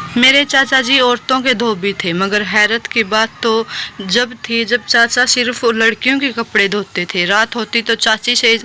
मेरे चाचा जी औरतों के धोबी थे, मगर हैरत की बात तो जब चाचा सिर्फ लड़कियों के कपड़े धोते थे। रात होती तो चाची से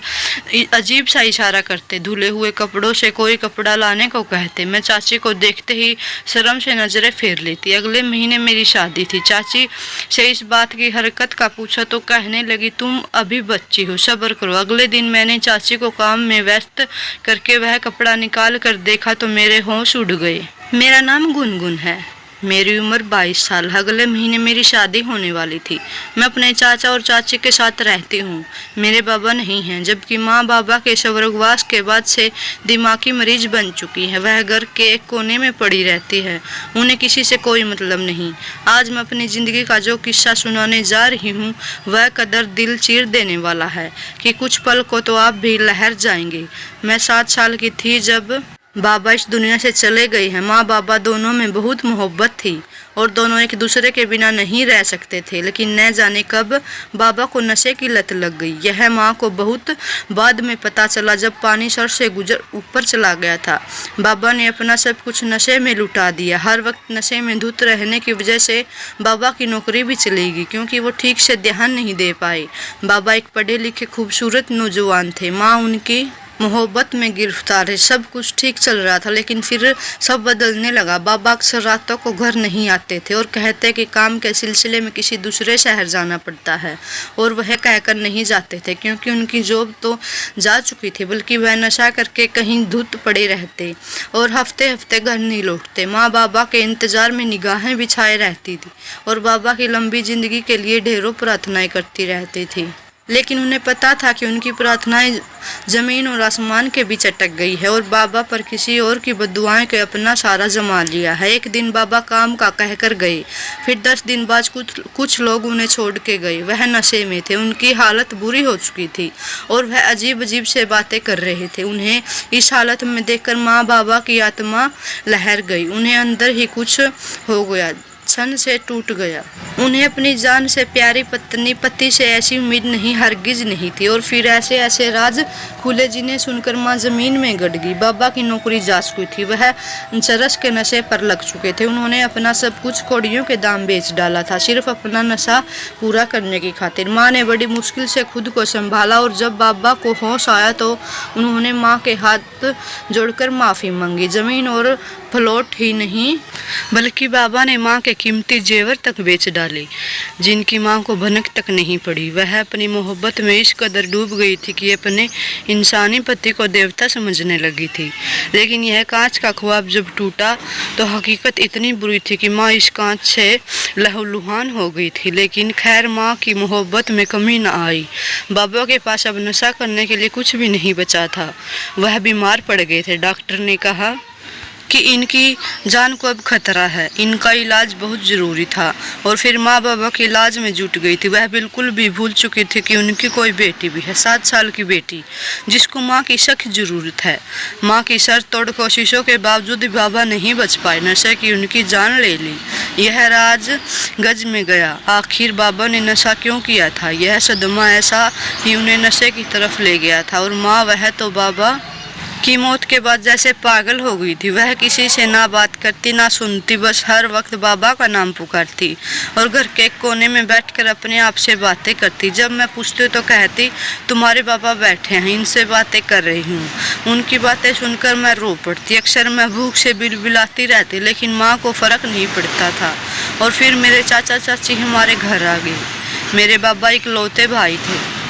अजीब सा इशारा करते, धुले हुए कपड़ों से कोई कपड़ा लाने को कहते। मैं चाची को देखते ही शर्म से नजरें फेर लेती। अगले महीने मेरी शादी थी। चाची से इस बात की हरकत का पूछा तो कहने लगी, तुम अभी बच्ची हो, सब्र करो। अगले दिन मैंने चाची को काम में व्यस्त करके वह कपड़ा निकाल कर देखा तो मेरे होश उड़ गए। मेरा नाम गुनगुन है, मेरी उम्र 22 साल। अगले महीने मेरी शादी होने वाली थी। मैं अपने चाचा और चाची के साथ रहती हूँ। मेरे बाबा नहीं हैं, जबकि माँ बाबा के स्वर्गवास के बाद से दिमागी मरीज बन चुकी है। वह घर के एक कोने में पड़ी रहती है, उन्हें किसी से कोई मतलब नहीं। आज मैं अपनी ज़िंदगी का जो किस्सा सुनाने जा रही हूँ वह कदर दिल चीर देने वाला है कि कुछ पल को तो आप भी लहर जाएंगे। मैं 7 साल की थी जब बाबा इस दुनिया से चले गए हैं। माँ बाबा दोनों में बहुत मोहब्बत थी और दोनों एक दूसरे के बिना नहीं रह सकते थे, लेकिन न जाने कब बाबा को नशे की लत लग गई। यह माँ को बहुत बाद में पता चला, जब पानी सर से गुजर ऊपर चला गया था। बाबा ने अपना सब कुछ नशे में लुटा दिया। हर वक्त नशे में धुत रहने की वजह से बाबा की नौकरी भी चली गई, क्योंकि वो ठीक से ध्यान नहीं दे पाए। बाबा एक पढ़े लिखे खूबसूरत नौजवान थे, माँ उनकी मोहब्बत में गिरफ्तार है। सब कुछ ठीक चल रहा था, लेकिन फिर सब बदलने लगा। बाबा अक्सर रातों को घर नहीं आते थे और कहते कि काम के सिलसिले में किसी दूसरे शहर जाना पड़ता है, और वह कहकर नहीं जाते थे क्योंकि उनकी जॉब तो जा चुकी थी, बल्कि वह नशा करके कहीं धुत पड़े रहते और हफ्ते हफ्ते घर नहीं लौटते। माँ बाबा के इंतजार में निगाहें बिछाए रहती थी और बाबा की लंबी जिंदगी के लिए ढेरों प्रार्थनाएं करती रहती थी, लेकिन उन्हें पता था कि उनकी प्रार्थनाएं जमीन और आसमान के बीच अटक गई है और बाबा पर किसी और की बद्दुआएं के अपना सारा जमा लिया है। एक दिन बाबा काम का कहकर गए, फिर 10 दिन बाद कुछ लोग उन्हें छोड़ के गए। वह नशे में थे, उनकी हालत बुरी हो चुकी थी और वह अजीब अजीब से बातें कर रहे थे। उन्हें इस हालत में देखकर माँ बाबा की आत्मा लहर गई। उन्हें अंदर ही कुछ हो गया, क्षण से टूट गया। उन्हें अपनी जान से प्यारी पति से ऐसी उम्मीद नहीं, हरगिज नहीं थी। और फिर ऐसे ऐसे राज खुले जिन्हें सुनकर माँ जमीन में गड़ गई। बाबा की नौकरी जा चुकी थी, वह चरस के नशे पर लग चुके थे। उन्होंने अपना सब कुछ कौड़ियों के दाम बेच डाला था, सिर्फ अपना नशा पूरा करने की खातिर। माँ ने बड़ी मुश्किल से खुद को संभाला और जब बाबा को होश आया तो उन्होंने माँ के हाथ जोड़कर माफ़ी मांगी। जमीन और प्लॉट ही नहीं, बल्कि बाबा ने माँ के कीमती जेवर तक बेच डाले, जिनकी माँ को भनक तक नहीं पड़ी। वह अपनी मोहब्बत में इस कदर डूब गई थी कि अपने इंसानी पति को देवता समझने लगी थी। लेकिन यह कांच का ख्वाब जब टूटा तो हकीकत इतनी बुरी थी कि माँ इस कांच से लहूलुहान हो गई थी। लेकिन खैर, माँ की मोहब्बत में कमी न आई। बाबा के पास अब नशा करने के लिए कुछ भी नहीं बचा था। वह बीमार पड़ गए थे। डॉक्टर ने कहा कि इनकी जान को अब खतरा है, इनका इलाज बहुत ज़रूरी था। और फिर माँ बाबा के इलाज में जुट गई थी। वह बिल्कुल भी भूल चुकी थी कि उनकी कोई बेटी भी है, 7 साल की बेटी, जिसको माँ की सख्त ज़रूरत है। माँ की सर तोड़ कोशिशों के बावजूद भी बाबा नहीं बच पाए, नशे की उनकी जान ले ली। यह राज गज में गया। आखिर बाबा ने नशा क्यों किया था? यह सदमा ऐसा ही उन्हें नशे की तरफ ले गया था। और माँ, वह तो बाबा की मौत के बाद जैसे पागल हो गई थी। वह किसी से ना बात करती ना सुनती, बस हर वक्त बाबा का नाम पुकारती और घर के एक कोने में बैठकर अपने आप से बातें करती। जब मैं पूछती तो कहती, तुम्हारे बाबा बैठे हैं, इनसे बातें कर रही हूँ। उनकी बातें सुनकर मैं रो पड़ती। अक्सर मैं भूख से बिलबिलाती रहती, लेकिन माँ को फ़र्क नहीं पड़ता था। और फिर मेरे चाचा चाची हमारे घर आ गए। मेरे बाबा इकलौते भाई थे।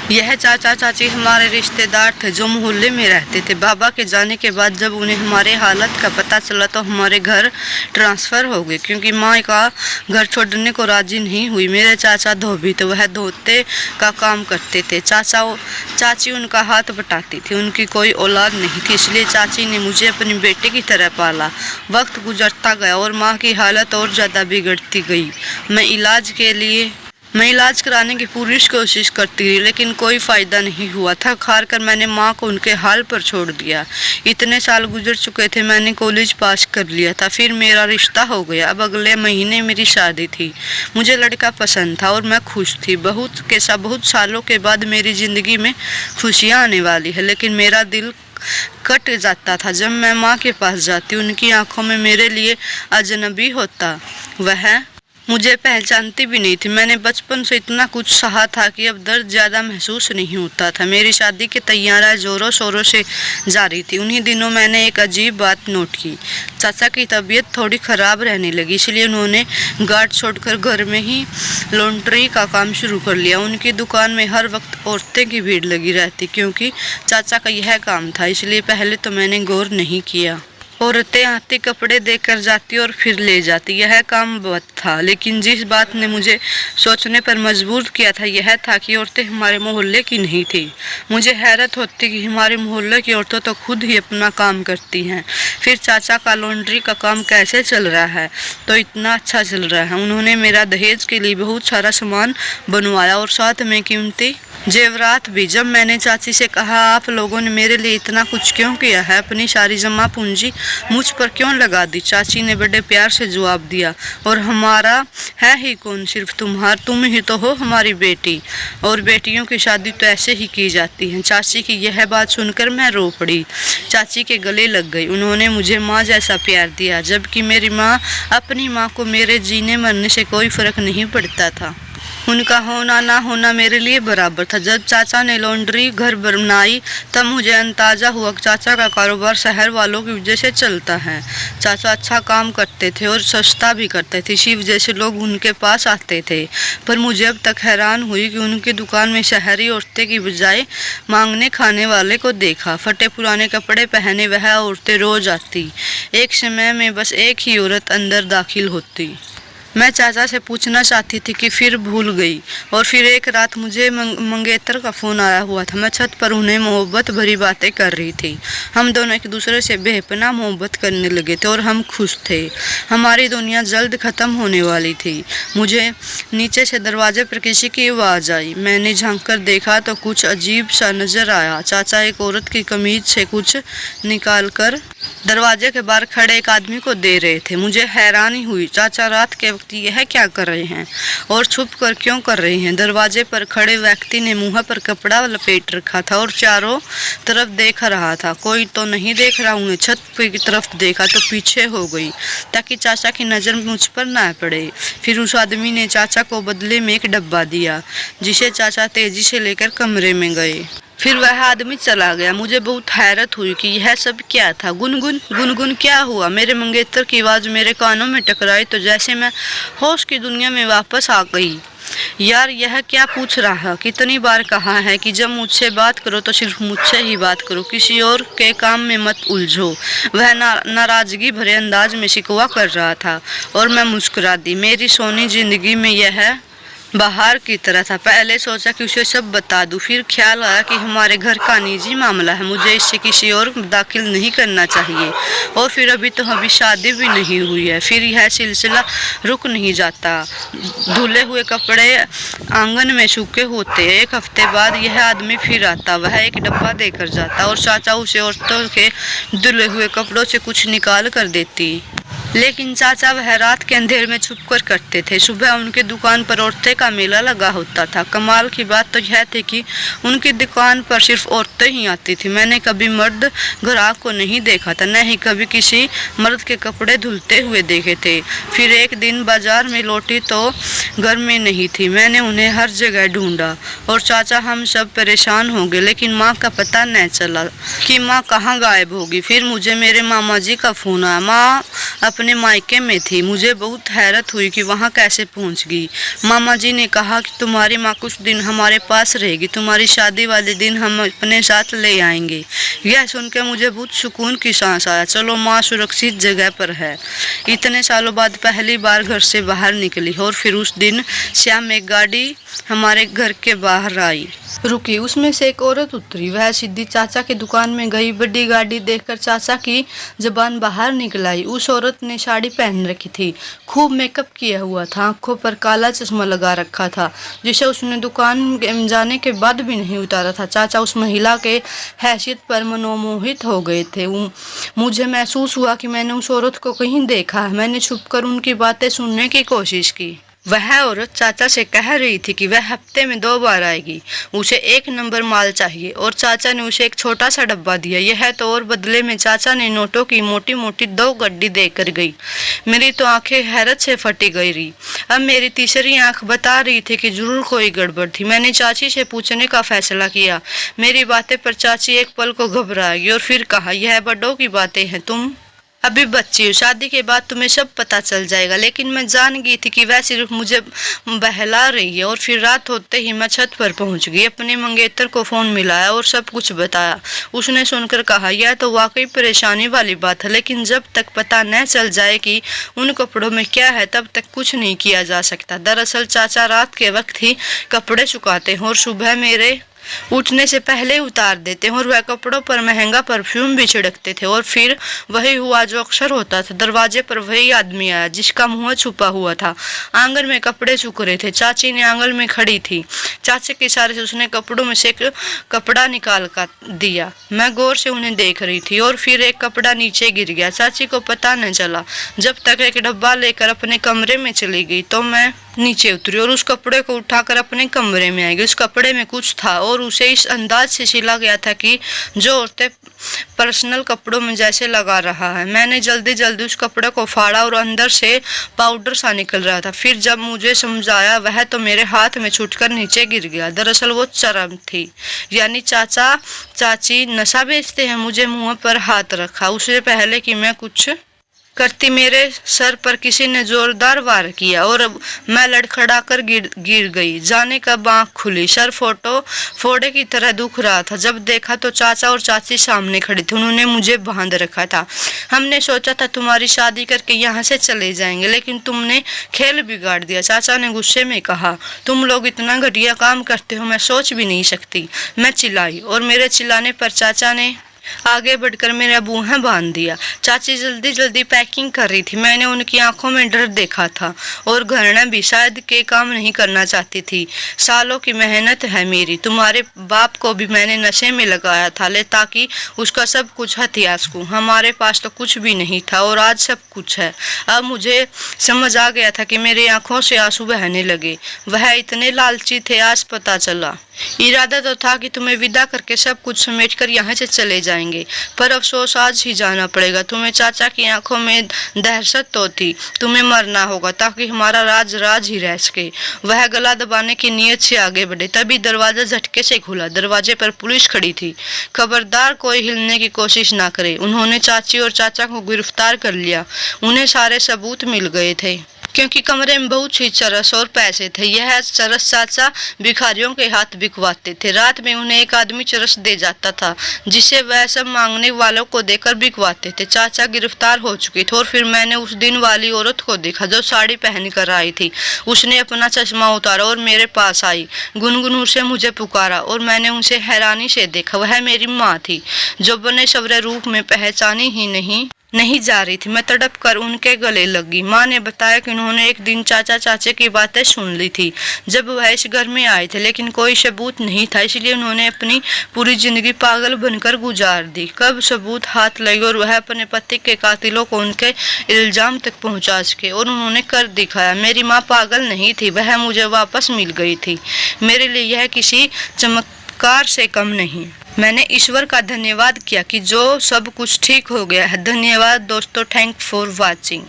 यह चाचा चाची हमारे रिश्तेदार थे जो मोहल्ले में रहते थे। बाबा के जाने के बाद जब उन्हें हमारे हालत का पता चला तो हमारे घर ट्रांसफ़र हो गए, क्योंकि माँ का घर छोड़ने को राजी नहीं हुई। मेरे चाचा धोबी थे, वह धोते का काम करते थे। चाची उनका हाथ बटाती थी। उनकी कोई औलाद नहीं थी, इसलिए चाची ने मुझे अपनी बेटे की तरह पाला। वक्त गुजरता गया और माँ की हालत और ज़्यादा बिगड़ती गई। मैं इलाज कराने की पूरी कोशिश करती रही, लेकिन कोई फ़ायदा नहीं हुआ। थक हार कर मैंने माँ को उनके हाल पर छोड़ दिया। इतने साल गुजर चुके थे, मैंने कॉलेज पास कर लिया था, फिर मेरा रिश्ता हो गया। अब अगले महीने मेरी शादी थी। मुझे लड़का पसंद था और मैं खुश थी। बहुत सालों के बाद मेरी ज़िंदगी में खुशियाँ आने वाली है, लेकिन मेरा दिल कट जाता था जब मैं माँ के पास जाती। उनकी आंखों में मेरे लिए अजनबी होता। वह मुझे पहचानती भी नहीं थी। मैंने बचपन से इतना कुछ सहा था कि अब दर्द ज़्यादा महसूस नहीं होता था। मेरी शादी की तैयारियां ज़ोरों शोरों से जारी थी। उन्हीं दिनों मैंने एक अजीब बात नोट की। चाचा की तबीयत थोड़ी ख़राब रहने लगी, इसलिए उन्होंने गार्ड छोड़कर घर में ही लॉन्ड्री का काम शुरू कर लिया। उनकी दुकान में हर वक्त औरतें की भीड़ लगी रहती, क्योंकि चाचा का यह काम था। इसलिए पहले तो मैंने गौर नहीं किया। औरतें आती, कपड़े देकर जाती और फिर ले जाती, यह काम बहुत था। लेकिन जिस बात ने मुझे सोचने पर मजबूर किया था यह था कि औरतें हमारे मोहल्ले की नहीं थी। मुझे हैरत होती कि हमारे मोहल्ले की औरतें तो खुद ही अपना काम करती हैं। फिर चाचा का लॉन्ड्री का काम कैसे चल रहा है? तो इतना अच्छा चल रहा है। उन्होंने मेरा दहेज के लिए बहुत सारा सामान बनवाया और साथ में कीमती जेवरात भी। जब मैंने चाची से कहा, आप लोगों ने मेरे लिए इतना कुछ क्यों किया है, अपनी सारी जमा पूंजी मुझ पर क्यों लगा दी? चाची ने बड़े प्यार से जवाब दिया, और हमारा है ही कौन, सिर्फ तुम ही तो हो हमारी बेटी, और बेटियों की शादी तो ऐसे ही की जाती है। चाची की यह बात सुनकर मैं रो पड़ी, चाची के गले लग गई। उन्होंने मुझे माँ जैसा प्यार दिया, जबकि मेरी माँ, अपनी माँ को मेरे जीने मरने से कोई फर्क नहीं पड़ता था। उनका होना ना होना मेरे लिए बराबर था। जब चाचा ने लॉन्ड्री घर बनाई तब मुझे अंदाजा हुआ कि चाचा का कारोबार शहर वालों की वजह से चलता है। चाचा अच्छा काम करते थे और सस्ता भी करते थे, इसी वजह से लोग उनके पास आते थे। पर मुझे अब तक हैरान हुई कि उनकी दुकान में शहरी औरतें की बजाय मांगने खाने वाले को देखा। फटे पुराने कपड़े पहने वह औरतें रोज आती। एक समय में बस एक ही औरत अंदर दाखिल होती। मैं चाचा से पूछना चाहती थी कि फिर भूल गई। और फिर एक रात मुझे मंगेतर का फ़ोन आया हुआ था। मैं छत पर उन्हें मोहब्बत भरी बातें कर रही थी। हम दोनों एक दूसरे से बेपनाह मोहब्बत करने लगे थे और हम खुश थे। हमारी दुनिया जल्द ख़त्म होने वाली थी। मुझे नीचे से दरवाजे पर किसी की आवाज़ आई। मैंने झांक कर देखा तो कुछ अजीब सा नज़र आया। चाचा एक औरत की कमीज से कुछ निकाल कर दरवाजे के बाहर खड़े एक आदमी को दे रहे थे। मुझे हैरानी हुई, चाचा रात के वक्त यह क्या कर रहे हैं और छुप कर क्यों कर रहे हैं? दरवाजे पर खड़े व्यक्ति ने मुंह पर कपड़ा लपेट रखा था और चारों तरफ देख रहा था। कोई तो नहीं देख रहा। उन्हें छत की तरफ देखा तो पीछे हो गई ताकि चाचा की नज़र मुझ पर ना पड़े। फिर उस आदमी ने चाचा को बदले में एक डब्बा दिया, जिसे चाचा तेजी से लेकर कमरे में गए। फिर वह आदमी चला गया। मुझे बहुत हैरत हुई कि यह सब क्या था। गुनगुन गुनगुन क्या हुआ? मेरे मंगेतर की आवाज़ मेरे कानों में टकराई तो जैसे मैं होश की दुनिया में वापस आ गई। यार, यह क्या पूछ रहा है? कितनी बार कहा है कि जब मुझसे बात करो तो सिर्फ मुझसे ही बात करो, किसी और के काम में मत उलझो। वह नाराजगी भरे अंदाज में शिकवा कर रहा था और मैं मुस्कुरा दी। मेरी सोनी जिंदगी में यह बाहर की तरह था। पहले सोचा कि उसे सब बता दूं, फिर ख्याल आया कि हमारे घर का निजी मामला है, मुझे इससे किसी और दाखिल नहीं करना चाहिए। और फिर अभी शादी भी नहीं हुई है। फिर यह सिलसिला रुक नहीं जाता। धुले हुए कपड़े आंगन में सूखे होते। एक हफ्ते बाद यह आदमी फिर आता। वह एक डब्बा देकर जाता और चाचा उसे औरतों के धुले हुए कपड़ों से कुछ निकाल कर देती। लेकिन चाचा वह रात के अंधेरे में छुप कर करते थे। सुबह उनकी दुकान पर औरतें का मेला लगा होता था। कमाल की बात तो यह थी कि उनकी दुकान पर सिर्फ औरतें ही आती थी। मैंने कभी मर्द ग्राहक को नहीं देखा था, न ही कभी किसी मर्द के कपड़े धुलते हुए देखे थे। फिर एक दिन बाजार में लौटी तो घर में नहीं थी। मैंने उन्हें हर जगह ढूंढा और चाचा हम सब परेशान हो गए, लेकिन माँ का पता न चला कि माँ कहाँ गायब होगी। फिर मुझे मेरे मामा जी का फ़ोन आया। माँ अपने मायके में थी। मुझे बहुत हैरत हुई कि वहाँ कैसे पहुँच गई। मामा जी ने कहा कि तुम्हारी माँ कुछ दिन हमारे पास रहेगी, तुम्हारी शादी वाले दिन हम अपने साथ ले आएंगे। यह सुनकर मुझे बहुत सुकून की सांस आया। चलो, माँ सुरक्षित जगह पर है। इतने सालों बाद पहली बार घर से बाहर निकली और फिर उस दिन शाम एक गाड़ी हमारे घर के बाहर आई, रुकी। उसमें से एक औरत उतरी। वह सीधी चाचा की दुकान में गई। बड़ी गाड़ी देखकर चाचा की जबान बाहर निकल आई। उस औरत ने साड़ी पहन रखी थी, खूब मेकअप किया हुआ था, आंखों पर काला चश्मा लगा रखा था, जिसे उसने दुकान जाने के बाद भी नहीं उतारा था। चाचा उस महिला के हैसियत पर मनोमोहित हो गए थे। मुझे महसूस हुआ कि मैंने उस औरत को कहीं देखा है। मैंने छुपकर उनकी बातें सुनने की कोशिश की। वह औरत चाचा से कह रही थी कि वह हफ्ते में 2 बार आएगी, उसे 1 नंबर माल चाहिए, और चाचा ने उसे एक छोटा सा डब्बा दिया। यह तो और बदले में चाचा ने नोटों की मोटी मोटी 2 गड्डी देकर गई। मेरी तो आंखें हैरत से फटी गई रही। अब मेरी तीसरी आंख बता रही थी कि जरूर कोई गड़बड़ थी। मैंने चाची से पूछने का फैसला किया। मेरी बातें पर चाची एक पल को घबराई और फिर कहा, यह बड़ों की बातें हैं, तुम अभी बच्ची हो, शादी के बाद तुम्हें सब पता चल जाएगा। लेकिन मैं जान गई थी कि वह सिर्फ मुझे बहला रही है। और फिर रात होते ही मैं छत पर पहुंच गई, अपने मंगेतर को फोन मिलाया और सब कुछ बताया। उसने सुनकर कहा, यह तो वाकई परेशानी वाली बात है, लेकिन जब तक पता न चल जाए कि उन कपड़ों में क्या है तब तक कुछ नहीं किया जा सकता। दरअसल चाचा रात के वक्त ही कपड़े सुखाते हैं और सुबह मेरे उठने से पहले उतार देते हैं, और वह कपड़ों पर महंगा परफ्यूम भी छिड़कते थे। और फिर वही हुआ जो अक्सर होता था। दरवाजे पर वही आदमी आया जिसका मुंह छुपा हुआ था। आंगन में कपड़े सूख रहे थे। चाची ने आंगन में खड़ी थी। चाचे के इशारे से उसने कपड़ों में से एक कपड़ा निकाल कर दिया। मैं गौर से उन्हें देख रही थी और फिर एक कपड़ा नीचे गिर गया। चाची को पता न चला। जब तक एक डब्बा लेकर अपने कमरे में चली गई तो मैं नीचे उतरी और उस कपड़े को उठाकर अपने कमरे में आई। उस कपड़े में कुछ था और उसे इस अंदाज से सिला गया था कि जो औरतें पर्सनल कपड़ों में जैसे लगा रहा है। मैंने जल्दी जल्दी उस कपड़े को फाड़ा और अंदर से पाउडर सा निकल रहा था। फिर जब मुझे समझ आया, वह तो मेरे हाथ में छूटकर नीचे गिर गया। दरअसल वो चरम थी, यानी चाचा चाची नशा बेचते हैं। मुझे मुंह पर हाथ रखा। उससे पहले कि मैं कुछ करती मेरे सर पर किसी ने जोरदार वार किया और मैं लड़खड़ाकर गिर गई। जाने कब आंख खुली, सर फोड़े की तरह दुख रहा था। जब देखा तो चाचा और चाची सामने खड़े थे। उन्होंने मुझे बांध रखा था। हमने सोचा था तुम्हारी शादी करके यहाँ से चले जाएंगे, लेकिन तुमने खेल बिगाड़ दिया, चाचा ने गुस्से में कहा। तुम लोग इतना घटिया काम करते हो, मैं सोच भी नहीं सकती। मैं चिल्लाई और मेरे चिल्लाने पर चाचा ने आगे बढ़कर मेरा बूहा बांध दिया। चाची जल्दी जल्दी पैकिंग कर रही थी। मैंने उनकी आंखों में डर देखा था और घृणा भी। शायद के काम नहीं करना चाहती थी। सालों की मेहनत है मेरी। तुम्हारे बाप को भी मैंने नशे में लगाया था ताकि उसका सब कुछ हथिया सकूं। हमारे पास तो कुछ भी नहीं था और आज सब कुछ है। अब मुझे समझ आ गया था कि मेरी आंखों से आंसू बहने लगे। वह इतने लालची थे, आज पता चला। इरादा तो था कि तुम्हें विदा करके सब कुछ समेटकर यहाँ से चले जाएंगे, पर अफसोस आज ही जाना पड़ेगा। तुम्हें चाचा की आंखों में दहशत तो थी। तुम्हें मरना होगा ताकि हमारा राज राज ही रह सके। वह गला दबाने की नीयत से आगे बढ़े, तभी दरवाजा झटके से खुला। दरवाजे पर पुलिस खड़ी थी। खबरदार कोई हिलने की कोशिश ना करे। उन्होंने चाची और चाचा को गिरफ्तार कर लिया। उन्हें सारे सबूत मिल गए थे, क्योंकि कमरे में बहुत सी चरस और पैसे थे। यह चरस चाचा भिखारियों के हाथ बिकवाते थे। रात में उन्हें एक आदमी चरस दे जाता था, जिसे वह सब मांगने वालों को देकर बिकवाते थे। चाचा गिरफ्तार हो चुके थे और फिर मैंने उस दिन वाली औरत को देखा जो साड़ी पहन कर आई थी। उसने अपना चश्मा उतारा और मेरे पास आई। गुनगुन से मुझे पुकारा और मैंने उसे हैरानी से देखा। वह मेरी माँ थी, जो बने सवरे रूप में पहचानी ही नहीं जा रही थी। मैं तड़प कर उनके गले लगी। माँ ने बताया कि उन्होंने एक दिन चाचा चाचे की बातें सुन ली थी जब वह इस घर में आए थे, लेकिन कोई सबूत नहीं था, इसलिए उन्होंने अपनी पूरी जिंदगी पागल बनकर गुजार दी। कब सबूत हाथ लगे और वह अपने पति के कातिलों को उनके इल्जाम तक पहुंचा सके, और उन्होंने कर दिखाया। मेरी माँ पागल नहीं थी, वह मुझे वापस मिल गई थी। मेरे लिए यह किसी चमत्कार से कम नहीं। मैंने ईश्वर का धन्यवाद किया कि जो सब कुछ ठीक हो गया है। धन्यवाद दोस्तों। Thank for watching.